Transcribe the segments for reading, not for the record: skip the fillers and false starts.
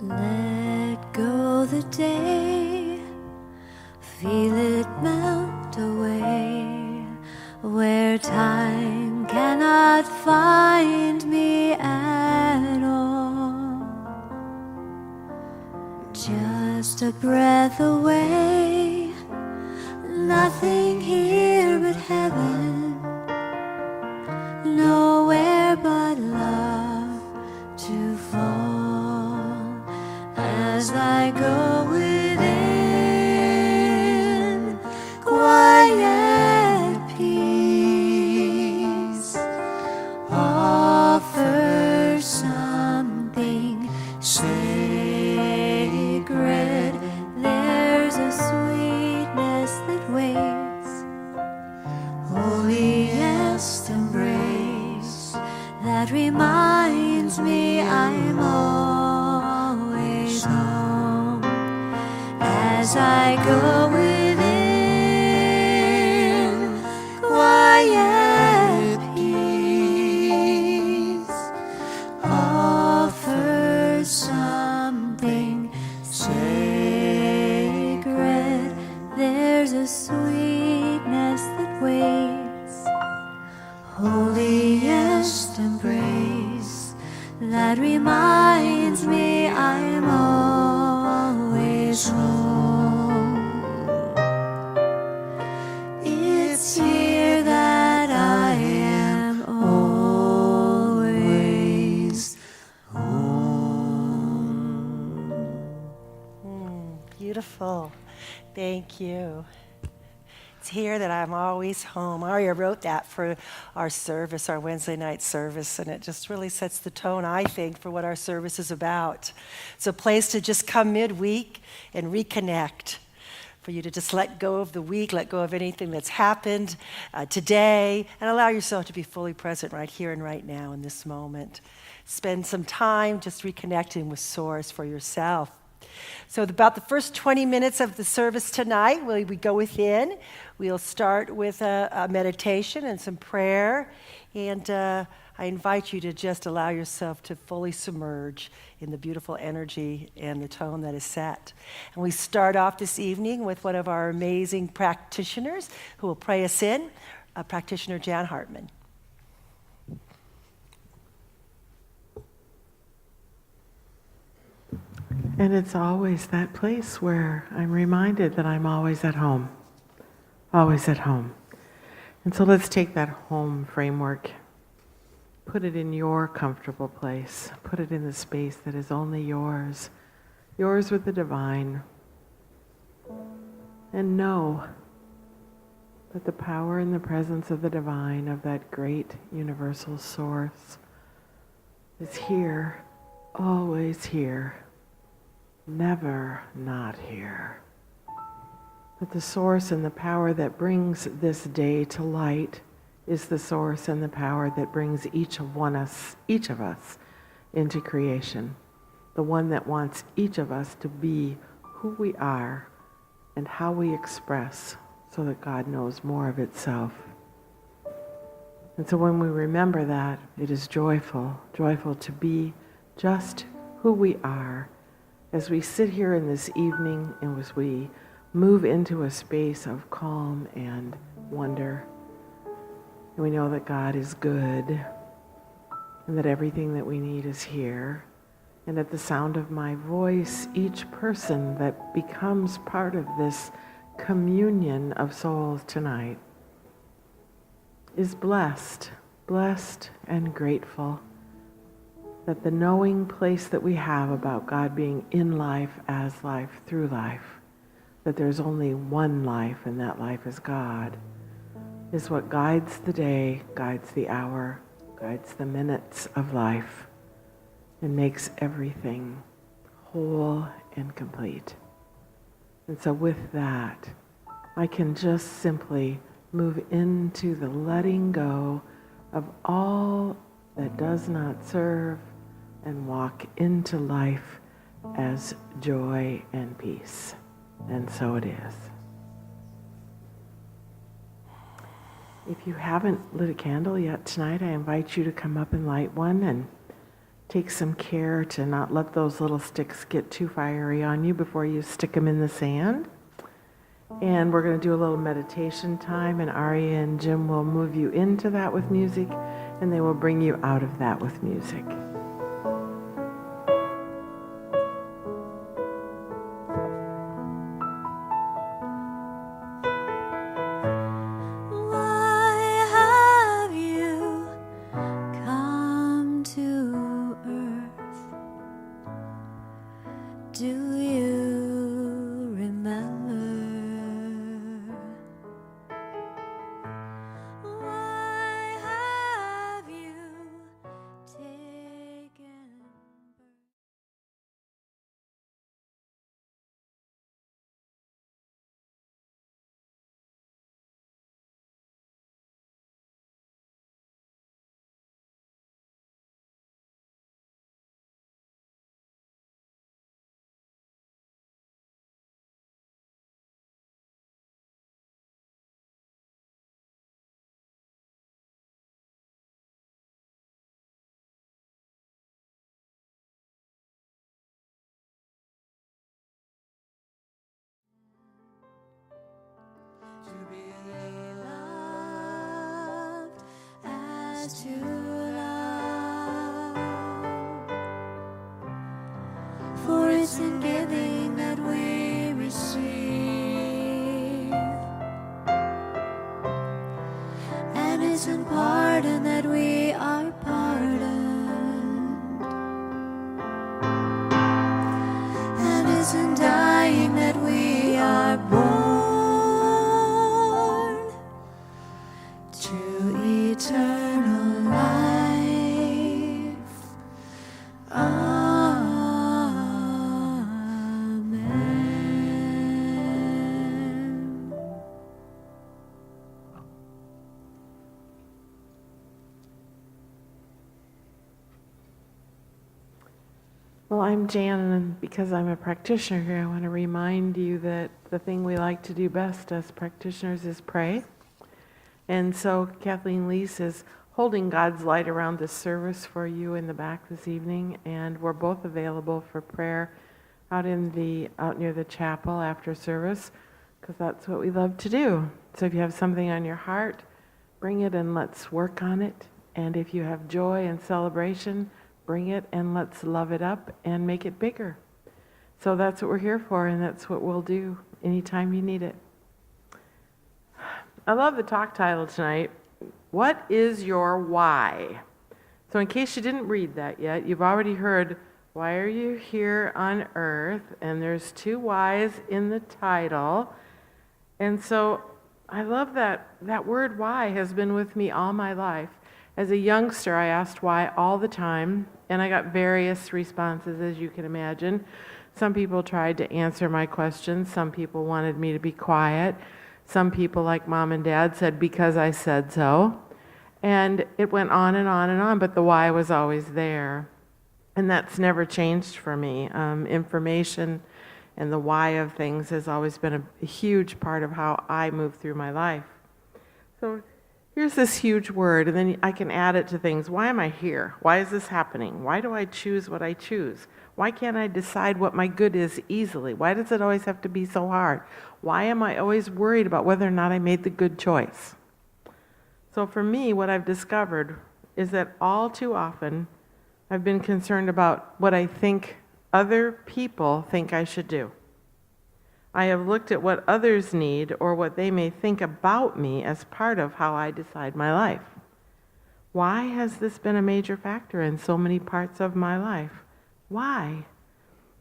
Let go the day, feel it melt away, where time cannot find me at all. Just a breath away, nothing here but heaven, nowhere but love to fall. As I go within, quiet peace, offer something sacred. There's a sweetness that waits, holiest embrace that reminds me I'm always home. As I go within, quiet peace, offer something sacred. There's a sweetness that waits, holiest embrace that reminds me I'm always home. It's here that I am always home. Beautiful. Thank you. It's here that I'm always home. Aria wrote that for our service, our Wednesday night service, and it just really sets the tone, I think, for what our service is about. It's a place to just come midweek and reconnect, for you to just let go of the week, let go of anything that's happened today, and allow yourself to be fully present right here and right now in this moment. Spend some time just reconnecting with Source for yourself. So about the first 20 minutes of the service tonight, we go within. We'll start with a meditation and some prayer. And I invite you to just allow yourself to fully submerge in the beautiful energy and the tone that is set. And we start off this evening with one of our amazing practitioners who will pray us in, practitioner Jan Hartman. And it's always that place where I'm reminded that I'm always at home. Always at home. And so let's take that home framework, put it in your comfortable place, put it in the space that is only yours, yours with the divine. And know that the power and the presence of the divine, of that great universal source, is here, always here. Never not here. But the source and the power that brings this day to light is the source and the power that brings each of us into creation. The one that wants each of us to be who we are and how we express, so that God knows more of itself. And so when we remember that, it is joyful to be just who we are, as we sit here in this evening and as we move into a space of calm and wonder. And we know that God is good and that everything that we need is here. And at the sound of my voice, each person that becomes part of this communion of souls tonight is blessed and grateful that the knowing place that we have about God being in life, as life, through life, that there's only one life and that life is God, is what guides the day, guides the hour, guides the minutes of life, and makes everything whole and complete. And so with that, I can just simply move into the letting go of all that does not serve and walk into life as joy and peace. And so it is. If you haven't lit a candle yet tonight, I invite you to come up and light one. And take some care to not let those little sticks get too fiery on you before you stick them in the sand. And we're going to do a little meditation time, and Ari and Jim will move you into that with music, and they will bring you out of that with music. Why have you come to earth? Do you remember? Why have you taken birth? To be loved as to love, for it's in giving that we receive, and it's in pardon that we are pardoned, and it's in dying that we are born to eternal life. Amen. Well, I'm Jan, and because I'm a practitioner here, I want to remind you that the thing we like to do best as practitioners is pray. And so Kathleen Lease is holding God's light around this service for you in the back this evening, and we're both available for prayer out near the chapel after service, because that's what we love to do. So if you have something on your heart, bring it and let's work on it. And if you have joy and celebration, bring it and let's love it up and make it bigger. So that's what we're here for, and that's what we'll do anytime you need it. I love the talk title tonight, What is Your Why? So in case you didn't read that yet, you've already heard, why are you here on earth? And there's 2 whys in the title. And so I love that word why has been with me all my life. As a youngster, I asked why all the time, and I got various responses, as you can imagine. Some people tried to answer my questions. Some people wanted me to be quiet. Some people, like Mom and Dad, said, because I said so. And it went on and on and on, but the why was always there. And that's never changed for me. Information and the why of things has always been a huge part of how I move through my life. So here's this huge word, and then I can add it to things. Why am I here? Why is this happening? Why do I choose what I choose? Why can't I decide what my good is easily? Why does it always have to be so hard? Why am I always worried about whether or not I made the good choice? So for me, what I've discovered is that all too often I've been concerned about what I think other people think I should do. I have looked at what others need or what they may think about me as part of how I decide my life. Why has this been a major factor in so many parts of my life? Why?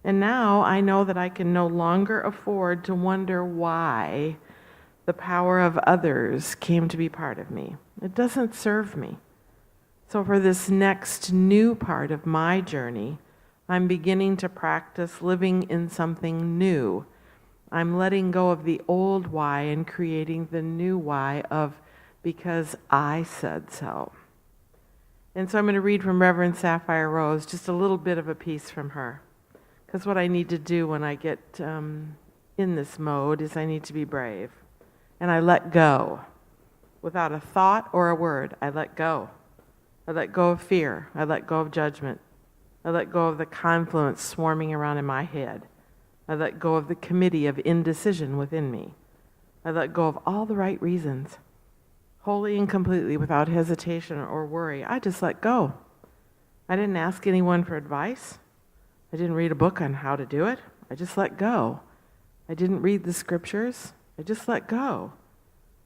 And now I know that I can no longer afford to wonder why the power of others came to be part of me. It doesn't serve me. So for this next new part of my journey, I'm beginning to practice living in something new. I'm letting go of the old why and creating the new why of because I said so. And so I'm going to read from Reverend Sapphire Rose, just a little bit of a piece from her. Because what I need to do when I get in this mode is I need to be brave. And I let go. Without a thought or a word, I let go. I let go of fear. I let go of judgment. I let go of the confluence swarming around in my head. I let go of the committee of indecision within me. I let go of all the right reasons. Wholly and completely, without hesitation or worry, I just let go. I didn't ask anyone for advice. I didn't read a book on how to do it. I just let go. I didn't read the scriptures. I just let go.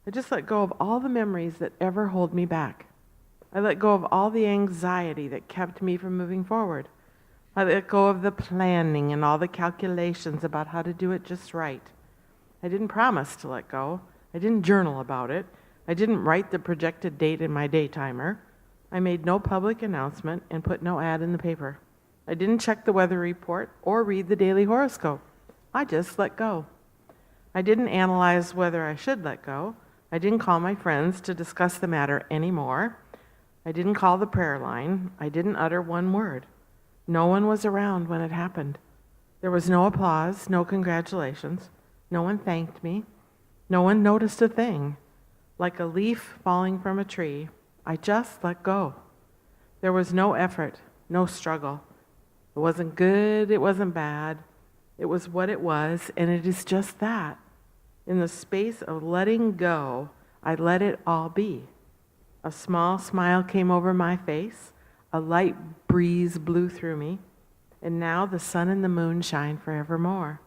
I just let go of all the memories that ever hold me back. I let go of all the anxiety that kept me from moving forward. I let go of the planning and all the calculations about how to do it just right. I didn't promise to let go. I didn't journal about it. I didn't write the projected date in my day timer. I made no public announcement and put no ad in the paper. I didn't check the weather report or read the daily horoscope. I just let go. I didn't analyze whether I should let go. I didn't call my friends to discuss the matter anymore. I didn't call the prayer line. I didn't utter one word. No one was around when it happened. There was no applause, no congratulations. No one thanked me. No one noticed a thing. Like a leaf falling from a tree, I just let go. There was no effort, no struggle. It wasn't good, it wasn't bad. It was what it was, and it is just that. In the space of letting go, I let it all be. A small smile came over my face. A light breeze blew through me. And now the sun and the moon shine forevermore.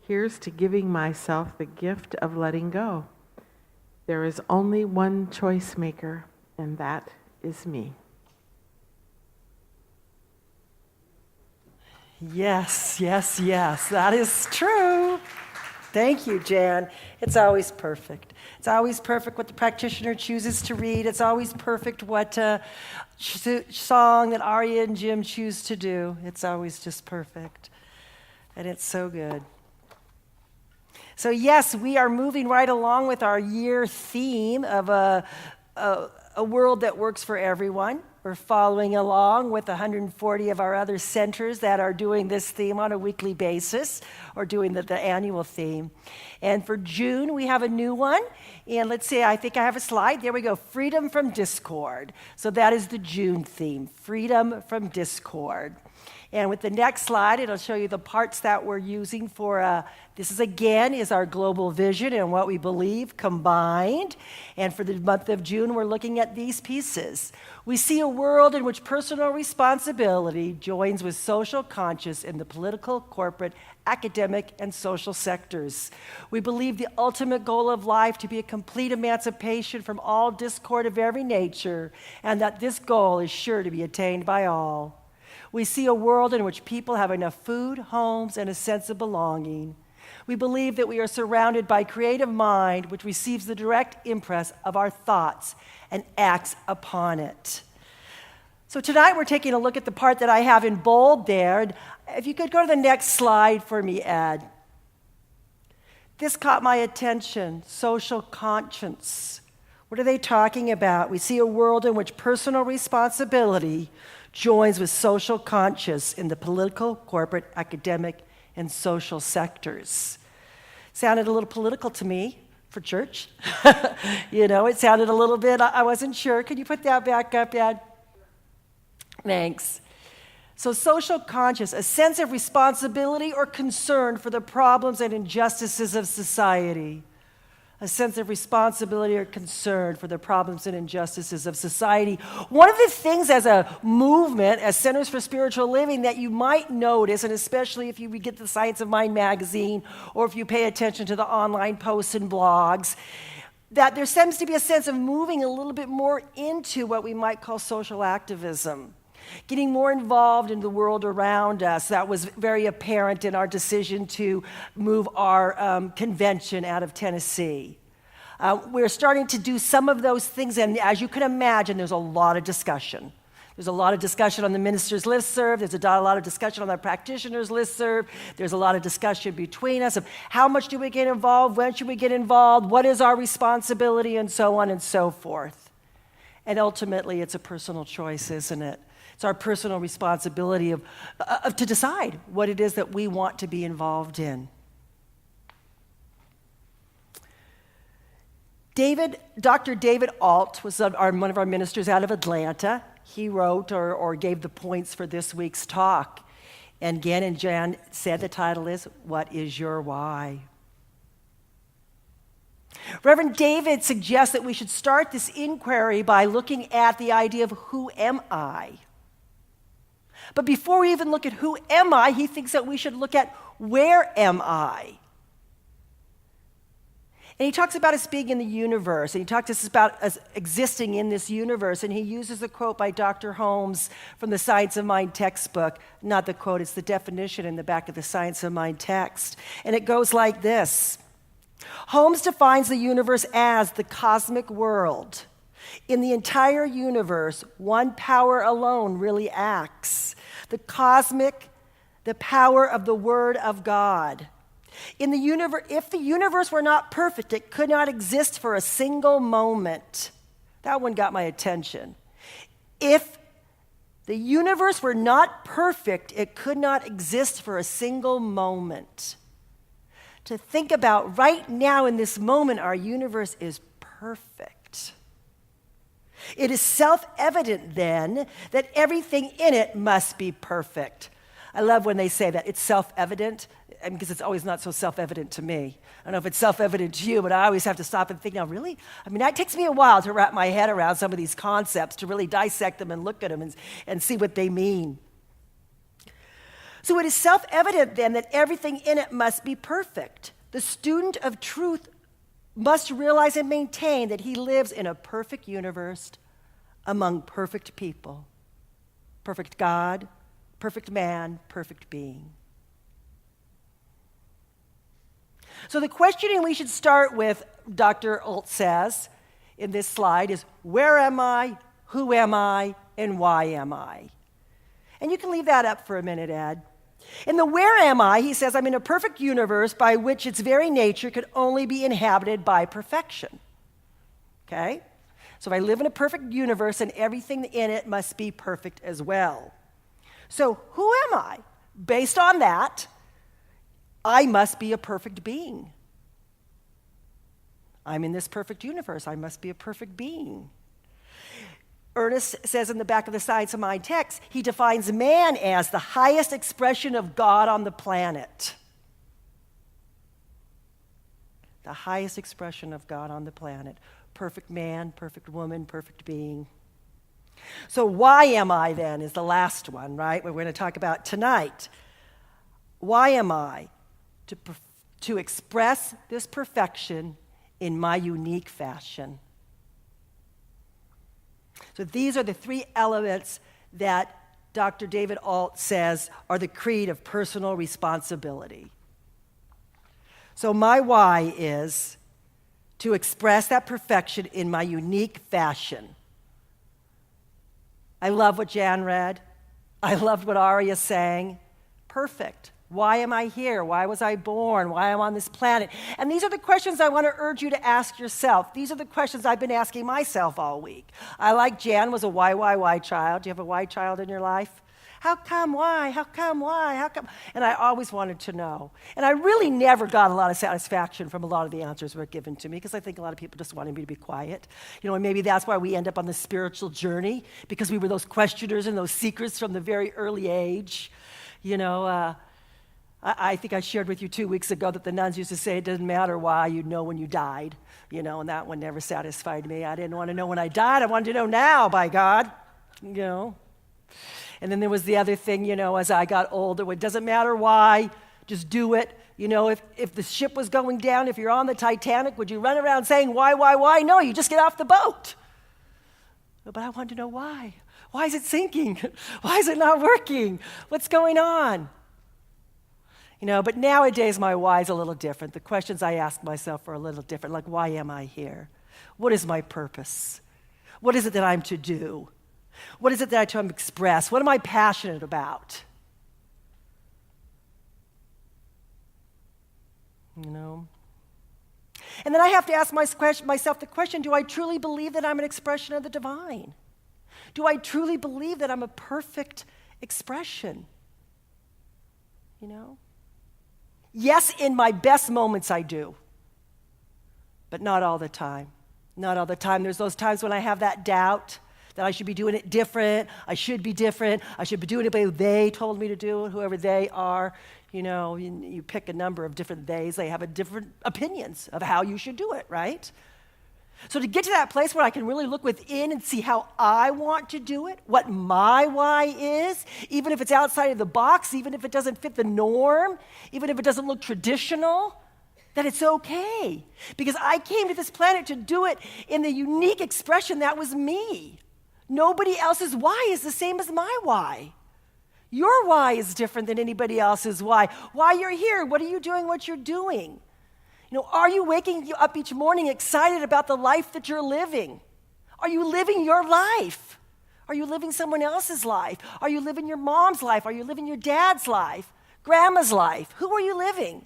Here's to giving myself the gift of letting go. There is only one choice maker, and that is me. Yes, yes, yes, that is true. Thank you, Jan. It's always perfect. It's always perfect what the practitioner chooses to read. It's always perfect what song that Arya and Jim choose to do. It's always just perfect. And it's so good. So yes, we are moving right along with our year theme of a world that works for everyone. We're following along with 140 of our other centers that are doing this theme on a weekly basis or doing the annual theme. And for June, we have a new one. And let's see, I think I have a slide. There we go, freedom from discord. So that is the June theme, freedom from discord. And with the next slide, it'll show you the parts that we're using for, this is again, is our global vision and what we believe combined. And for the month of June, we're looking at these pieces. We see a world in which personal responsibility joins with social conscience in the political, corporate, academic, and social sectors. We believe the ultimate goal of life to be a complete emancipation from all discord of every nature, and that this goal is sure to be attained by all. We see a world in which people have enough food, homes, and a sense of belonging. We believe that we are surrounded by creative mind, which receives the direct impress of our thoughts and acts upon it. So tonight we're taking a look at the part that I have in bold there. If you could go to the next slide for me, Ed. This caught my attention, social conscience. What are they talking about? We see a world in which personal responsibility joins with social conscience in the political, corporate, academic, and social sectors. Sounded a little political to me for church. It sounded a little bit, I wasn't sure. Can you put that back up, Ed? Thanks. So social conscience, a sense of responsibility or concern for the problems and injustices of society. A sense of responsibility or concern for the problems and injustices of society. One of the things as a movement, as Centers for Spiritual Living, that you might notice, and especially if you get the Science of Mind magazine, or if you pay attention to the online posts and blogs, that there seems to be a sense of moving a little bit more into what we might call social activism. Getting more involved in the world around us. That was very apparent in our decision to move our convention out of Tennessee. We're starting to do some of those things, and as you can imagine, there's a lot of discussion. There's a lot of discussion on the minister's listserv. There's a lot of discussion on the practitioner's listserv. There's a lot of discussion between us of how much do we get involved, when should we get involved, what is our responsibility, and so on and so forth. And ultimately, it's a personal choice, isn't it? It's our personal responsibility to decide what it is that we want to be involved in. Dr. David Alt was one of our ministers out of Atlanta. he wrote or gave the points for this week's talk. And again, and Jan said the title is, What is Your Why? Reverend David suggests that we should start this inquiry by looking at the idea of who am I? But before we even look at who am I, he thinks that we should look at where am I? And he talks about us being in the universe, and he talks to us about us existing in this universe, and he uses a quote by Dr. Holmes from the Science of Mind textbook. Not the quote, it's the definition in the back of the Science of Mind text. And it goes like this. Holmes defines the universe as the cosmic world. In the entire universe, one power alone really acts. The power of the Word of God. In the universe, if the universe were not perfect, it could not exist for a single moment. That one got my attention. If the universe were not perfect, it could not exist for a single moment. To think about right now in this moment, our universe is perfect. It is self-evident then that everything in it must be perfect. I love when they say that. It's self-evident, because it's always not so self-evident to me. I don't know if it's self-evident to you, but I always have to stop and think, now really? I mean, it takes me a while to wrap my head around some of these concepts, to really dissect them and look at them and see what they mean. So it is self-evident then that everything in it must be perfect. The student of truth must realize and maintain that he lives in a perfect universe among perfect people. Perfect God, perfect man, perfect being. So the questioning we should start with, Dr. Alt says in this slide, is where am I, who am I, and why am I? And you can leave that up for a minute, Ed. In the where am I, he says, I'm in a perfect universe by which its very nature could only be inhabited by perfection. Okay? So I live in a perfect universe, and everything in it must be perfect as well. So who am I? Based on that, I must be a perfect being. I'm in this perfect universe. I must be a perfect being. Ernest says in the back of the Science of Mind text, he defines man as the highest expression of God on the planet. The highest expression of God on the planet. Perfect man, perfect woman, perfect being. So why am I then is the last one, right? We're going to talk about tonight. Why am I? To express this perfection in my unique fashion. So these are the three elements that Dr. David Alt says are the creed of personal responsibility. So my why is to express that perfection in my unique fashion. I love what Jan read. I loved what Aria sang. Perfect. Why am I here? Why was I born? Why am I on this planet? And these are the questions I want to urge you to ask yourself. These are the questions I've been asking myself all week. I, like Jan, was a why child. Do you have a why child in your life? How come, why? How come, why? How come? And I always wanted to know. And I really never got a lot of satisfaction from a lot of the answers that were given to me, because I think a lot of people just wanted me to be quiet. You know, and maybe that's why we end up on the spiritual journey, because we were those questioners and those seekers from the very early age. You know, I think I shared with you 2 weeks ago that the nuns used to say it doesn't matter why, you'd know when you died, you know, and that one never satisfied me. I didn't want to know when I died. I wanted to know now, by God, you know. And then there was the other thing, you know, as I got older, it doesn't matter why, just do it. You know, if the ship was going down, if you're on the Titanic, would you run around saying, why? No, you just get off the boat. But I wanted to know why. Why is it sinking? Why is it not working? What's going on? You know, but nowadays my why is a little different. The questions I ask myself are a little different, like, why am I here? What is my purpose? What is it that I'm to do? What is it that I'm to express? What am I passionate about? You know? And then I have to ask myself the question, do I truly believe that I'm an expression of the divine? Do I truly believe that I'm a perfect expression? You know? Yes, in my best moments I do, but not all the time. Not all the time. There's those times when I have that doubt, that I should be doing it different. I should be different. I should be doing it the way they told me to do it, whoever they are. You pick a number of different theys. They have different opinions of how you should do it, right? So to get to that place where I can really look within and see how I want to do it, what my why is, even if it's outside of the box, even if it doesn't fit the norm, even if it doesn't look traditional, that it's okay. Because I came to this planet to do it in the unique expression that was me. Nobody else's why is the same as my why. Your why is different than anybody else's why. Why you're here, what are you doing, what you're doing? Are you waking up each morning excited about the life that you're living? Are you living your life? Are you living someone else's life? Are you living your mom's life? Are you living your dad's life? Grandma's life? Who are you living?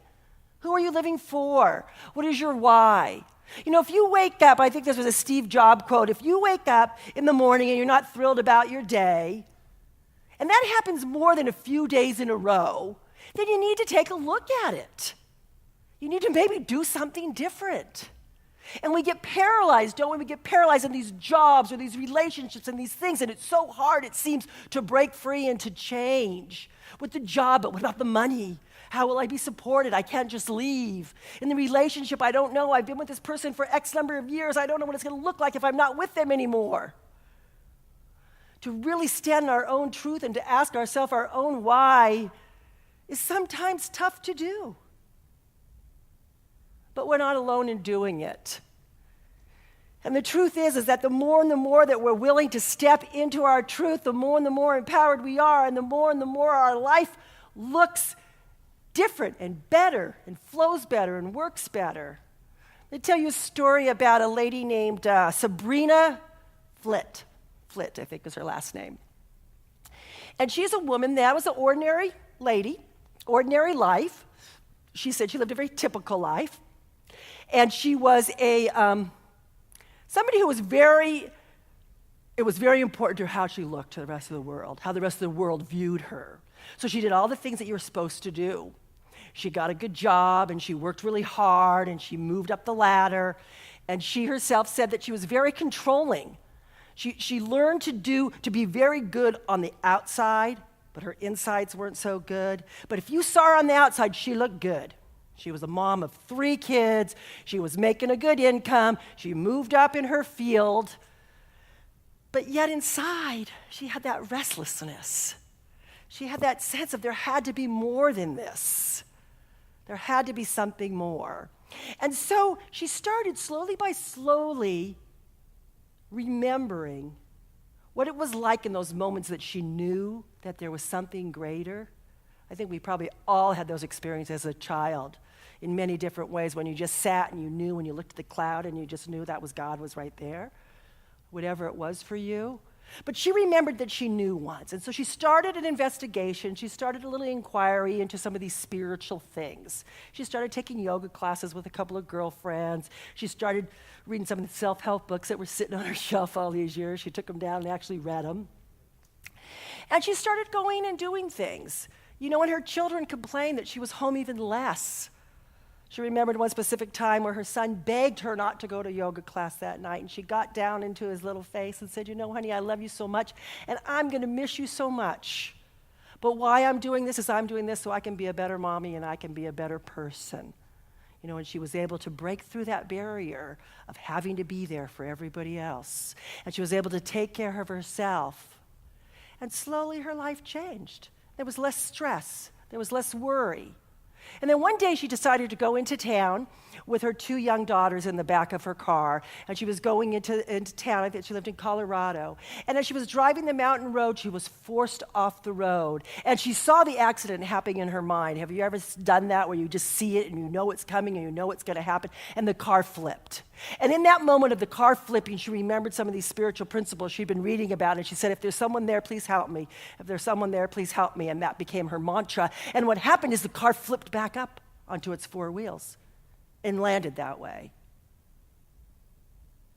Who are you living for? What is your why? If you wake up, I think this was a Steve Jobs quote, if you wake up in the morning and you're not thrilled about your day, and that happens more than a few days in a row, then you need to take a look at it. You need to maybe do something different. And we get paralyzed, don't we? We get paralyzed in these jobs or these relationships and these things, and it's so hard, it seems, to break free and to change. With the job, but what about the money? How will I be supported? I can't just leave. In the relationship, I don't know. I've been with this person for X number of years. I don't know what it's going to look like if I'm not with them anymore. To really stand in our own truth and to ask ourselves our own why is sometimes tough to do. But we're not alone in doing it. And the truth is that the more and the more that we're willing to step into our truth, the more and the more empowered we are, and the more our life looks different and better and flows better and works better. Let me tell you a story about a lady named Sabrina Flitt. Flitt, I think is her last name. And she's a woman that was an ordinary lady, ordinary life. She said she lived a very typical life. And she was somebody who was it was very important to her how she looked to the rest of the world, how the rest of the world viewed her. So she did all the things that you were supposed to do. She got a good job, and she worked really hard, and she moved up the ladder. And she herself said that she was very controlling. She learned to be very good on the outside, but her insides weren't so good. But if you saw her on the outside, she looked good. She was a mom of 3 kids. She was making a good income. She moved up in her field. But yet inside, she had that restlessness. She had that sense of there had to be more than this. There had to be something more. And so she started slowly by slowly remembering what it was like in those moments that she knew that there was something greater. I think we probably all had those experiences as a child in many different ways, when you just sat and you knew, when you looked at the cloud and you just knew that was God was right there, whatever it was for you. But she remembered that she knew once. And so she started an investigation. She started a little inquiry into some of these spiritual things. She started taking yoga classes with a couple of girlfriends. She started reading some of the self-help books that were sitting on her shelf all these years. She took them down and actually read them. And she started going and doing things. And her children complained that she was home even less. She remembered one specific time where her son begged her not to go to yoga class that night, and she got down into his little face and said, honey, I love you so much, and I'm going to miss you so much. But why I'm doing this is I'm doing this so I can be a better mommy and I can be a better person. And she was able to break through that barrier of having to be there for everybody else. And she was able to take care of herself. And slowly her life changed. There was less stress. There was less worry. And then one day she decided to go into town with her 2 young daughters in the back of her car. And she was going into town. I think she lived in Colorado. And as she was driving the mountain road, she was forced off the road. And she saw the accident happening in her mind. Have you ever done that, where you just see it and you know it's coming and you know it's going to happen? And the car flipped. And in that moment of the car flipping, she remembered some of these spiritual principles she'd been reading about. And she said, if there's someone there, please help me. If there's someone there, please help me. And that became her mantra. And what happened is the car flipped back up onto its 4 wheels and landed that way.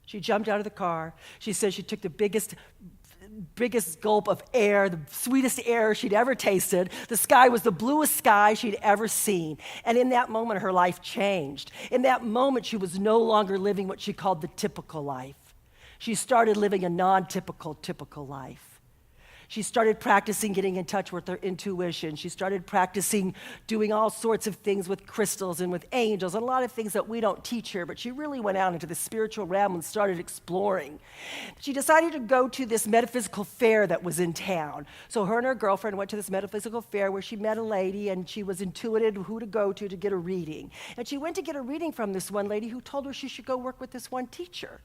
She jumped out of the car. She said she took the biggest gulp of air, the sweetest air she'd ever tasted. The sky was the bluest sky she'd ever seen. And in that moment, her life changed. In that moment, she was no longer living what she called the typical life. She started living a non-typical, typical life. She started practicing getting in touch with her intuition. She started practicing doing all sorts of things with crystals and with angels, and a lot of things that we don't teach here, but she really went out into the spiritual realm and started exploring. She decided to go to this metaphysical fair that was in town. So her and her girlfriend went to this metaphysical fair where she met a lady, and she was intuitive who to go to get a reading. And she went to get a reading from this one lady who told her she should go work with this one teacher.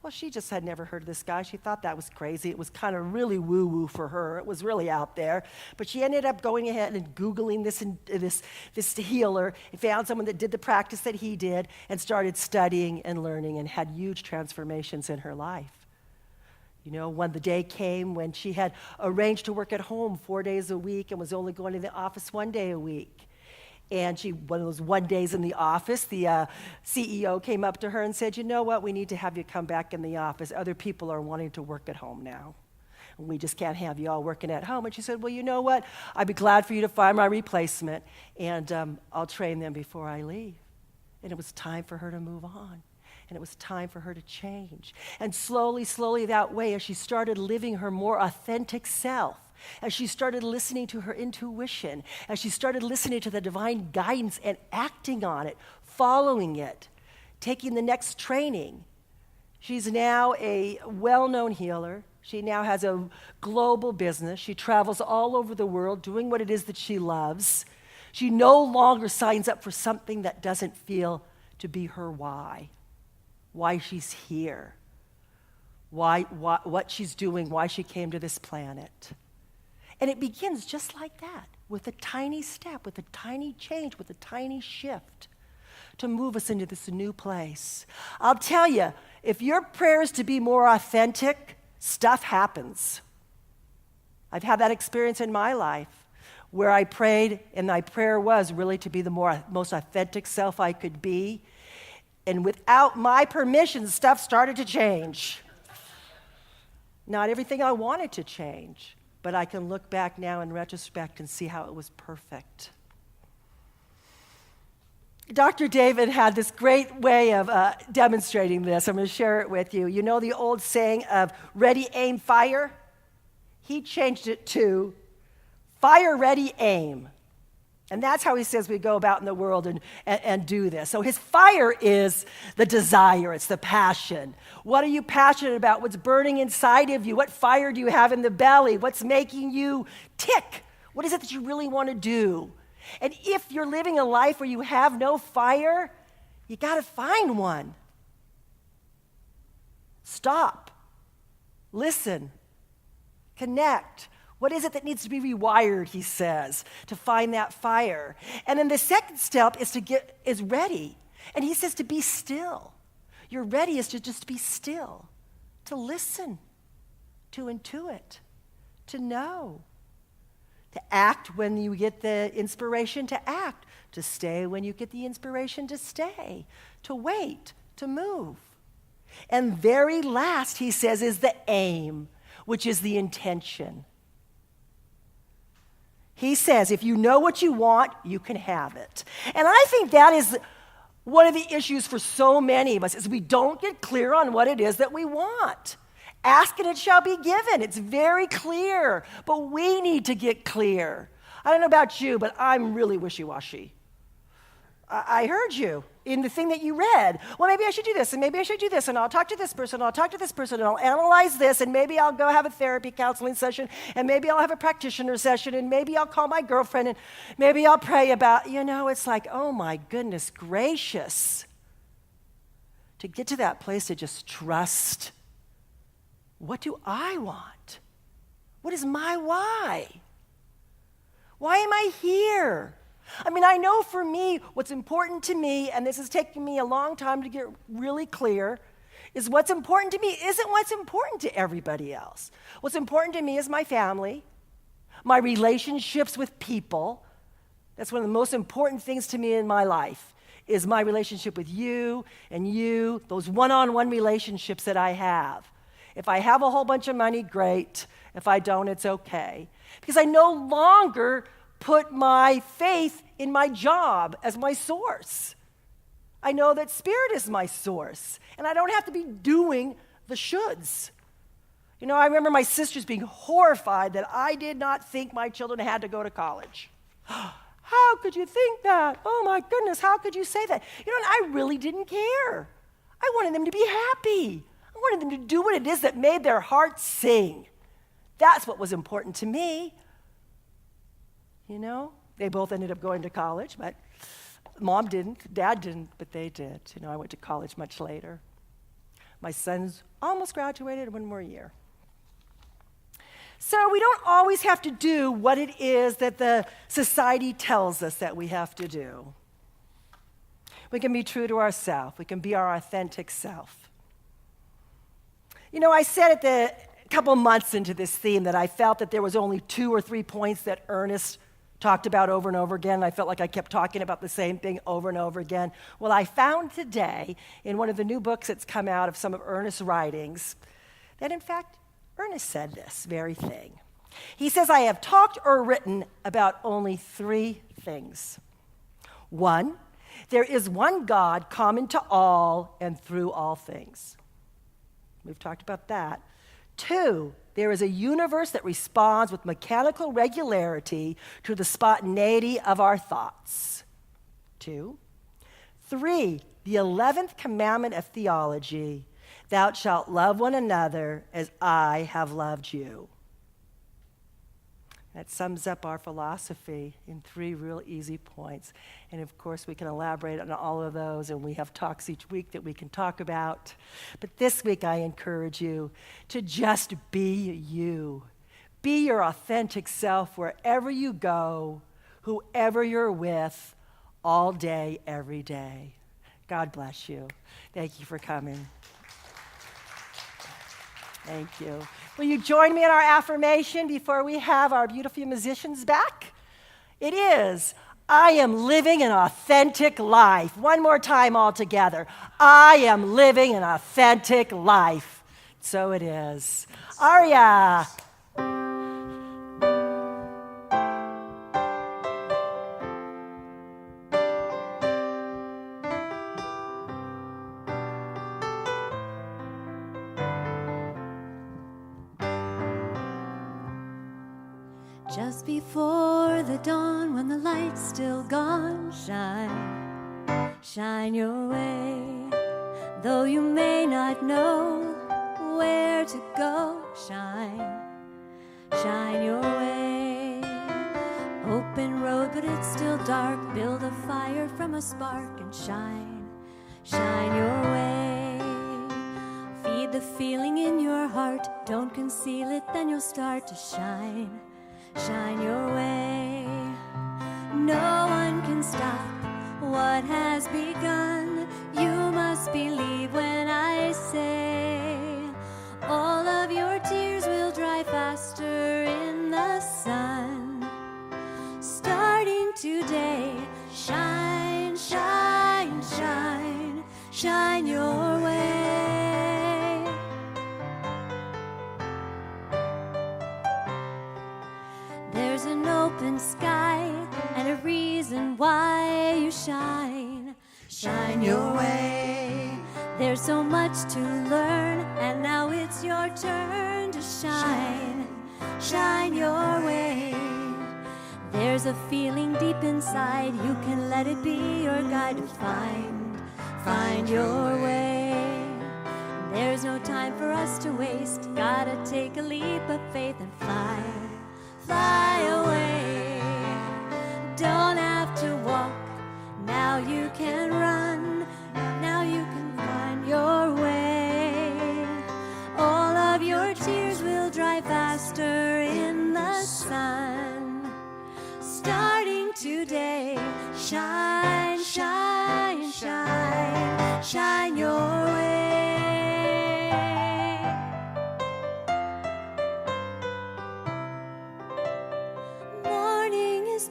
Well, she just had never heard of this guy. She thought that was crazy. It was kind of really woo-woo for her. It was really out there. But she ended up going ahead and Googling this healer and found someone that did the practice that he did and started studying and learning and had huge transformations in her life. You know, when the day came when she had arranged to work at home 4 days a week and was only going to the office 1 day a week. And one of those 1 days in the office, the CEO came up to her and said, you know what, we need to have you come back in the office. Other people are wanting to work at home now. And we just can't have you all working at home. And she said, well, you know what, I'd be glad for you to find my replacement, and I'll train them before I leave. And it was time for her to move on. And it was time for her to change. And slowly that way, as she started living her more authentic self, as she started listening to her intuition, as she started listening to the divine guidance and acting on it, following it, taking the next training. She's now a well-known healer. She now has a global business. She travels all over the world doing what it is that she loves. She no longer signs up for something that doesn't feel to be her why she's here, what she's doing, why she came to this planet. And it begins just like that, with a tiny step, with a tiny change, with a tiny shift to move us into this new place. I'll tell you, if your prayer is to be more authentic, stuff happens. I've had that experience in my life where I prayed, and my prayer was really to be the most authentic self I could be. And without my permission, stuff started to change. Not everything I wanted to change, but I can look back now in retrospect and see how it was perfect. Dr. David had this great way of demonstrating this. I'm going to share it with you. You know the old saying of ready, aim, fire? He changed it to fire, ready, aim. And that's how he says we go about in the world and do this. So his fire is the desire, it's the passion. What are you passionate about? What's burning inside of you? What fire do you have in the belly? What's making you tick? What is it that you really want to do? And if you're living a life where you have no fire, you got to find one. Stop. Listen. Connect. What is it that needs to be rewired, he says, to find that fire? And then the second step is ready. And he says to be still. Your ready is to just be still, to listen, to intuit, to know, to act when you get the inspiration to act, to stay when you get the inspiration to stay, to wait, to move. And very last, he says, is the aim, which is the intention. He says, if you know what you want, you can have it. And I think that is one of the issues for so many of us, is we don't get clear on what it is that we want. Ask and it shall be given. It's very clear, but we need to get clear. I don't know about you, but I'm really wishy-washy. I heard you in the thing that you read. Well, maybe I should do this, and maybe I should do this, and I'll talk to this person, and I'll talk to this person, and I'll analyze this, and maybe I'll go have a therapy counseling session, and maybe I'll have a practitioner session, and maybe I'll call my girlfriend, and maybe I'll pray about, it's like, oh my goodness gracious. To get to that place to just trust. What do I want? What is my why? Why am I here? I know for me, what's important to me, and this has taken me a long time to get really clear, is what's important to me isn't what's important to everybody else. What's important to me is my family, my relationships with people. That's one of the most important things to me in my life, is my relationship with you and you, those one-on-one relationships that I have. If I have a whole bunch of money, great. If I don't, it's okay. Because I no longer put my faith in my job as my source. I know that Spirit is my source, and I don't have to be doing the shoulds. You know, I remember my sisters being horrified that I did not think my children had to go to college. How could you think that? Oh my goodness, how could you say that? You know, and I really didn't care. I wanted them to be happy. I wanted them to do what it is that made their hearts sing. That's what was important to me. You know, they both ended up going to college, but Mom didn't, Dad didn't, but they did. You know, I went to college much later. My sons almost graduated, one more year. So we don't always have to do what it is that the society tells us that we have to do. We can be true to ourselves. We can be our authentic self. You know, I said at the couple months into this theme that I felt that there was only 2 or 3 points that Ernest talked about over and over again. I felt like I kept talking about the same thing over and over again. Well, I found today in one of the new books that's come out of some of Ernest's writings that, in fact, Ernest said this very thing. He says, I have talked or written about only 3 things. 1, there is one God common to all and through all things. We've talked about that. 2, there is a universe that responds with mechanical regularity to the spontaneity of our thoughts. 2. 3, the 11th commandment of theology, thou shalt love one another as I have loved you. That sums up our philosophy in 3 real easy points. And of course, we can elaborate on all of those, and we have talks each week that we can talk about. But this week, I encourage you to just be you. Be your authentic self wherever you go, whoever you're with, all day, every day. God bless you. Thank you for coming. Thank you. Will you join me in our affirmation before we have our beautiful musicians back? It is, I am living an authentic life. One more time all together. I am living an authentic life. So it is. Aria. Just before the dawn, when the light's still gone, shine your way. Though you may not know where to go, shine your way. Open road, but it's still dark. Build a fire from a spark and shine your way. Feed the feeling in your heart. Don't conceal it, then you'll start to shine your way. No one can stop what has begun. You must believe when I say all of your tears will dry faster in the sun. Starting today, shine, shine, shine, shine your way. There's an open sky and a reason why you shine your way. There's so much to learn, and now it's your turn to shine your way. There's a feeling deep inside, you can let it be your guide to find your way. There's no time for us to waste, gotta take a leap of faith and fly away. Don't have to walk, now you can run, now you can find your way. All of your tears will dry faster in the sun. Starting today, shine, shine, shine, shine your way.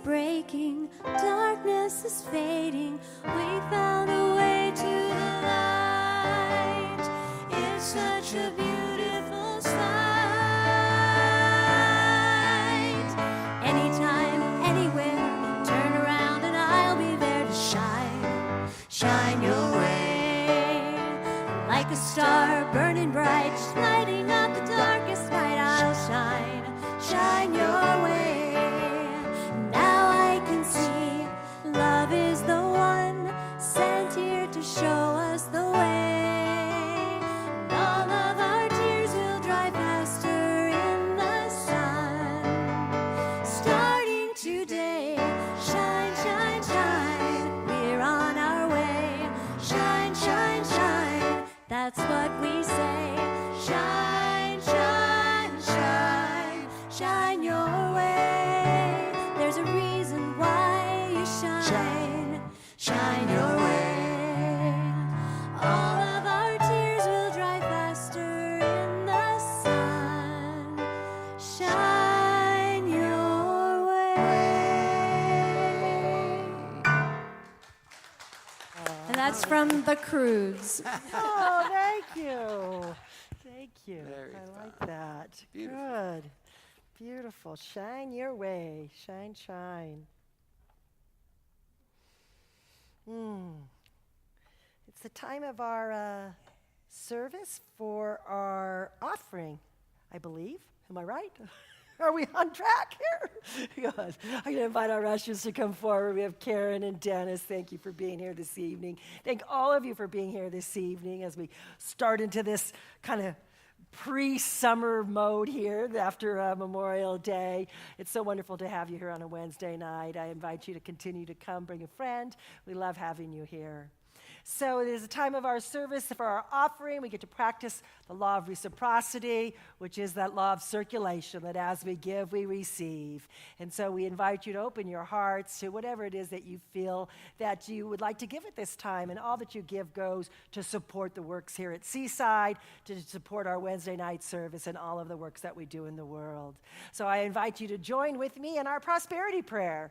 Breaking, darkness is fading. We found a way to the light. It's such a beautiful sight. Anytime, anywhere, turn around and I'll be there to shine your way. Like a star burning bright, that's what we say. Shine, shine, shine, shine your way. There's a reason why you shine, shine your way. All of our tears will dry faster in the sun. Shine your way. And that's from the Croods. Oh, thank you. Thank you. Very I like fun. that. Beautiful. Good. Beautiful. Shine your way. Shine, shine. It's the time of our service for our offering, I believe. Am I right? Are we on track here? Good. I'm going to invite our ushers to come forward. We have Karen and Dennis. Thank you for being here this evening. Thank all of you for being here this evening as we start into this kind of pre-summer mode here after Memorial Day. It's so wonderful to have you here on a Wednesday night. I invite you to continue to come, bring a friend. We love having you here. So it is a time of our service for our offering. We get to practice the law of reciprocity, which is that law of circulation, that as we give, we receive. And so we invite you to open your hearts to whatever it is that you feel that you would like to give at this time. And all that you give goes to support the works here at Seaside, to support our Wednesday night service and all of the works that we do in the world. So I invite you to join with me in our prosperity prayer.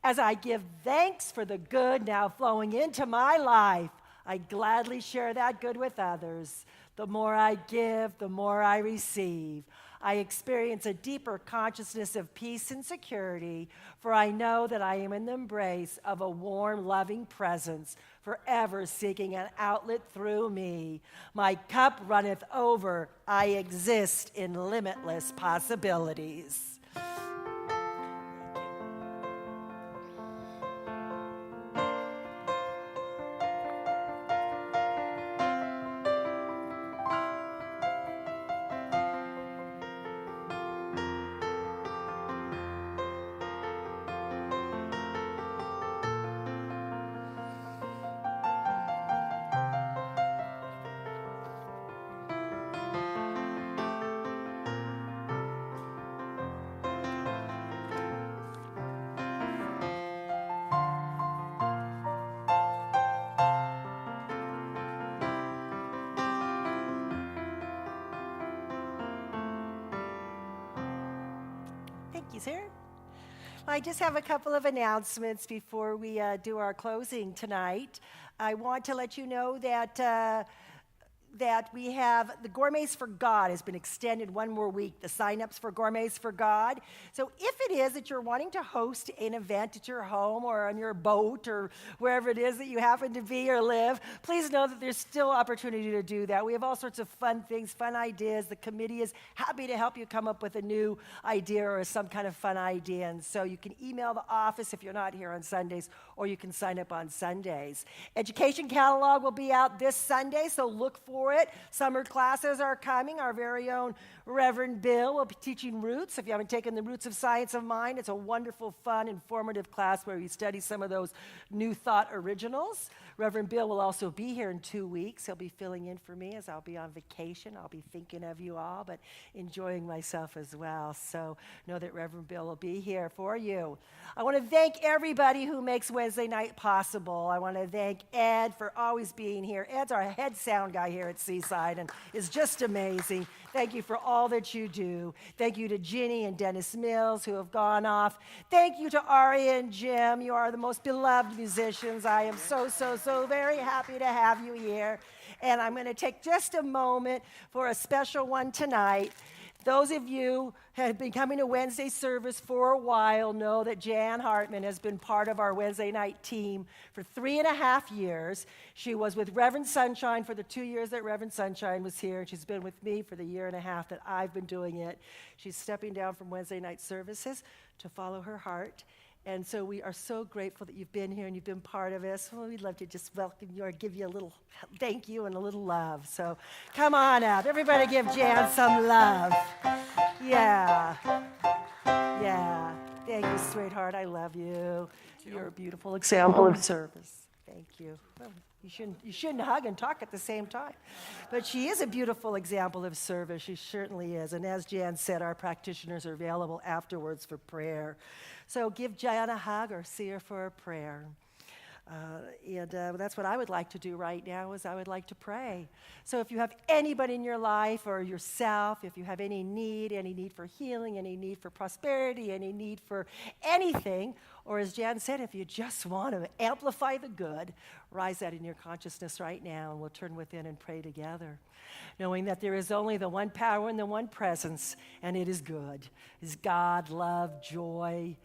As I give thanks for the good now flowing into my life, I gladly share that good with others. The more I give, the more I receive. I experience a deeper consciousness of peace and security, for I know that I am in the embrace of a warm, loving presence, forever seeking an outlet through me. My cup runneth over. I exist in limitless possibilities. Thank you, sir. I just have a couple of announcements before we do our closing tonight. I want to let you know that we have the Gourmets for God has been extended one more week, the sign-ups for Gourmets for God. So if it is that you're wanting to host an event at your home or on your boat or wherever it is that you happen to be or live, please know that there's still opportunity to do that. We have all sorts of fun things, fun ideas. The committee is happy to help you come up with a new idea or some kind of fun idea. And so you can email the office if you're not here on Sundays, or you can sign up on Sundays. Education catalog will be out this Sunday, so look for it. Summer classes are coming. Our very own Reverend Bill will be teaching Roots. If you haven't taken the Roots of Science of Mind, it's a wonderful, fun, informative class where we study some of those New Thought originals. Reverend Bill will also be here in 2 weeks. He'll be filling in for me as I'll be on vacation. I'll be thinking of you all, but enjoying myself as well. So know that Reverend Bill will be here for you. I want to thank everybody who makes Wednesday night possible. I want to thank Ed for always being here. Ed's our head sound guy here at Seaside and is just amazing. Thank you for all that you do. Thank you to Ginny and Dennis Mills who have gone off. Thank you to Aria and Jim. You are the most beloved musicians. I am so very happy to have you here. And I'm going to take just a moment for a special one tonight. Those of you who have been coming to Wednesday service for a while know that Jan Hartman has been part of our Wednesday night team for 3.5 years. She was with Reverend Sunshine for the 2 years that Reverend Sunshine was here. She's been with me for the 1.5 years that I've been doing it. She's stepping down from Wednesday night services to follow her heart. And so we are so grateful that you've been here and you've been part of us. Well, we'd love to just welcome you or give you a little thank you and a little love. So come on out. Everybody give Jan some love. Yeah. Thank you, sweetheart. I love you. You're a beautiful example of service. Thank you. Well, you shouldn't hug and talk at the same time. But she is a beautiful example of service. She certainly is. And as Jan said, our practitioners are available afterwards for prayer. So give Jan a hug or see her for a prayer. That's what I would like to do right now is I would like to pray. So if you have anybody in your life or yourself, if you have any need for healing, any need for prosperity, any need for anything, or as Jan said, if you just want to amplify the good, rise that in your consciousness right now and we'll turn within and pray together. Knowing that there is only the one power and the one presence, and it is good. It's God, love, joy,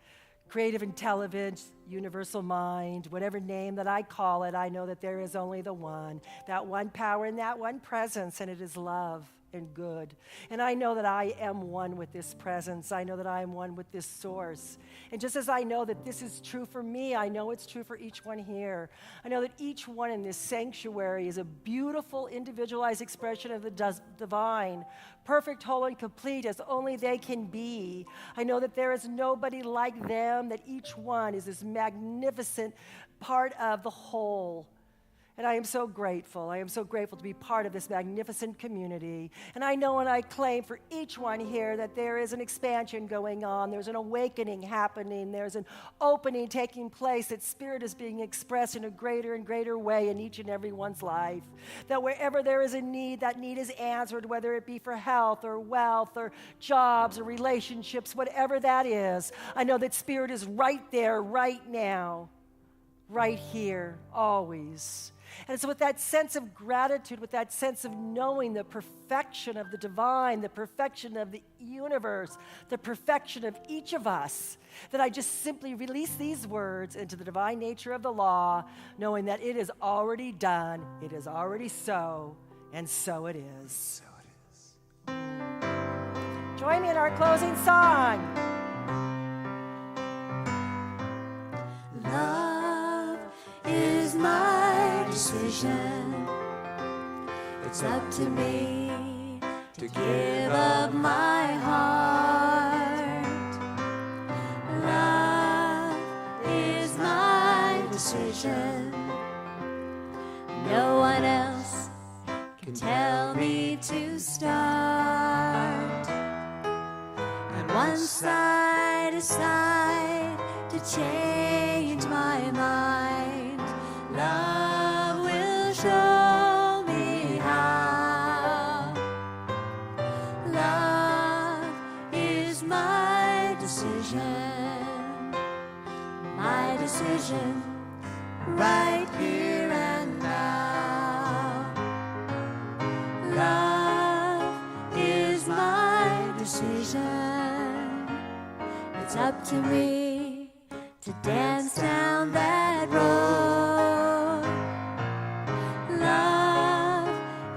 creative intelligence, universal mind, whatever name that I call it, I know that there is only the one, that one power and that one presence, and it is love and good. And I know that I am one with this presence. I know that I am one with this source. And just as I know that this is true for me, I know it's true for each one here. I know that each one in this sanctuary is a beautiful, individualized expression of the divine, perfect, whole, and complete as only they can be. I know that there is nobody like them, that each one is this magnificent part of the whole. And I am so grateful. I am so grateful to be part of this magnificent community. And I know and I claim for each one here that there is an expansion going on. There's an awakening happening. There's an opening taking place. That spirit is being expressed in a greater and greater way in each and every one's life. That wherever there is a need, that need is answered, whether it be for health or wealth or jobs or relationships, whatever that is. I know that spirit is right there, right now, right here, always. And so with that sense of gratitude, with that sense of knowing the perfection of the divine, the perfection of the universe, the perfection of each of us, that I just simply release these words into the divine nature of the law, knowing that it is already done, it is already so, and so it is. So it is. Join me in our closing song. Love is my decision. It's up to me to give up my heart. Love is my decision. No one else can tell me to start. And once I decide to change my mind, love will show me how. Love is my decision, right here and now. Love is my decision. It's up to me to dance down that road. Love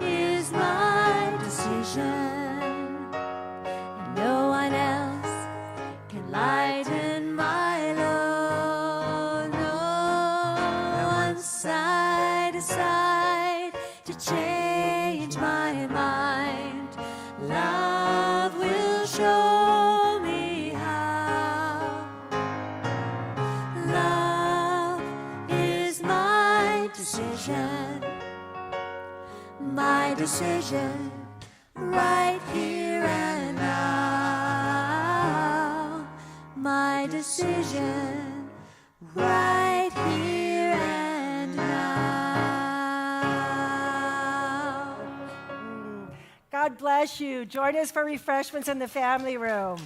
is my decision, and no one else can lighten my load. No, once I decide to change my mind, love will show me how. Love is my decision, right here and now. My decision, right here and now. God bless you. Join us for refreshments in the family room.